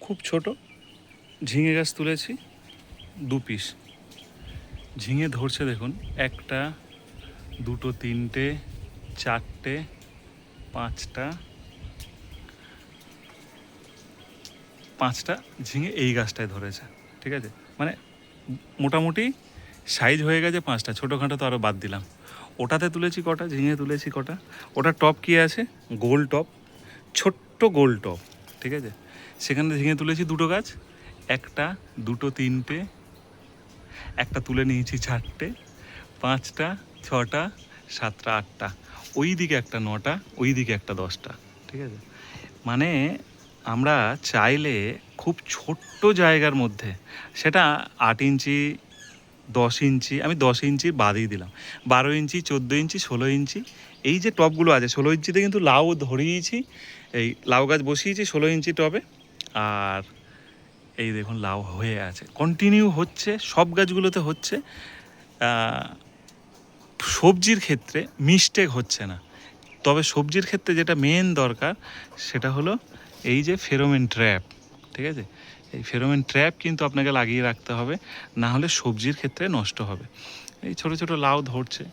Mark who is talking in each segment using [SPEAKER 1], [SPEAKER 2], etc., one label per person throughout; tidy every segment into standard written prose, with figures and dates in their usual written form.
[SPEAKER 1] খুব ছোট ঝিঙে গাছ তুলেছি 2 পিস। ঝিঙে ধরছে দেখুন, 1টা 2টো 3টে 4টে 5টা 5টা ঝিঙে এই গাছটায় ধরেছে। ঠিক আছে, মানে মোটামুটি সাইজ হয়ে গেছে 5টা, ছোটোখাটো তো আরও বাদ দিলাম। ওটাতে তুলেছি কটা ঝিঙে, তুলেছি কটা, ওটা টপ কী আছে, গোল টপ, ছোট্ট গোল টপ। ঠিক আছে, সেখানে ঝিঙে তুলেছি 2টো গাছ, 1টা 2টো 3টে, একটা তুলে নিয়েছি 4টে 5টা 6টা 7টা 8টা, ওই দিকে একটা 9টা, ওই দিকে একটা 10টা। ঠিক আছে, মানে আমরা চাইলে খুব ছোট্ট জায়গার মধ্যে, সেটা 8 ইঞ্চি 10 ইঞ্চি, আমি 10 ইঞ্চি বাদই দিলাম, 12 ইঞ্চি 14 ইঞ্চি 16 ইঞ্চি, এই যে টবগুলো আছে 16 ইঞ্চিতে কিন্তু লাউ ধরিয়েছি, এই লাউ গাছ বসিয়েছি 16 ইঞ্চি টবে। আর এই দেখুন লাউ হয়ে আছে, কন্টিনিউ হচ্ছে, সব গাছগুলোতে হচ্ছে। সবজির ক্ষেত্রে মিস্টেক হচ্ছে না, তবে সবজির ক্ষেত্রে যেটা মেন দরকার সেটা হলো এই যে ফেরোমেন ট্র্যাপ। ঠিক আছে, এই ফেরোমেন ট্র্যাপ কিন্তু আপনাকে লাগিয়ে রাখতে হবে, না হলে সবজির ক্ষেত্রে নষ্ট হবে। এই ছোট ছোট লাউ ধরছে,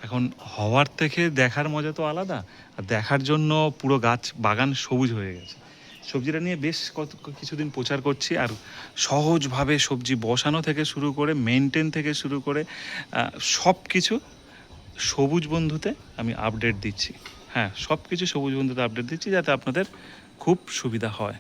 [SPEAKER 1] এখন হওয়ার থেকে দেখার মজা তো আলাদা, আর দেখার জন্য পুরো গাছ বাগান সবুজ হয়ে গেছে। সবজিটা নিয়ে বেশ কিছুদিন প্রচার করছি, আর সহজভাবে সবজি বসানো থেকে শুরু করে মেনটেন থেকে শুরু করে সব কিছু সবুজ বন্ধুতে আমি আপডেট দিচ্ছি। হ্যাঁ, সব কিছু সবুজ বন্ধুতে আপডেট দিচ্ছি, যাতে আপনাদের খুব সুবিধা হয়।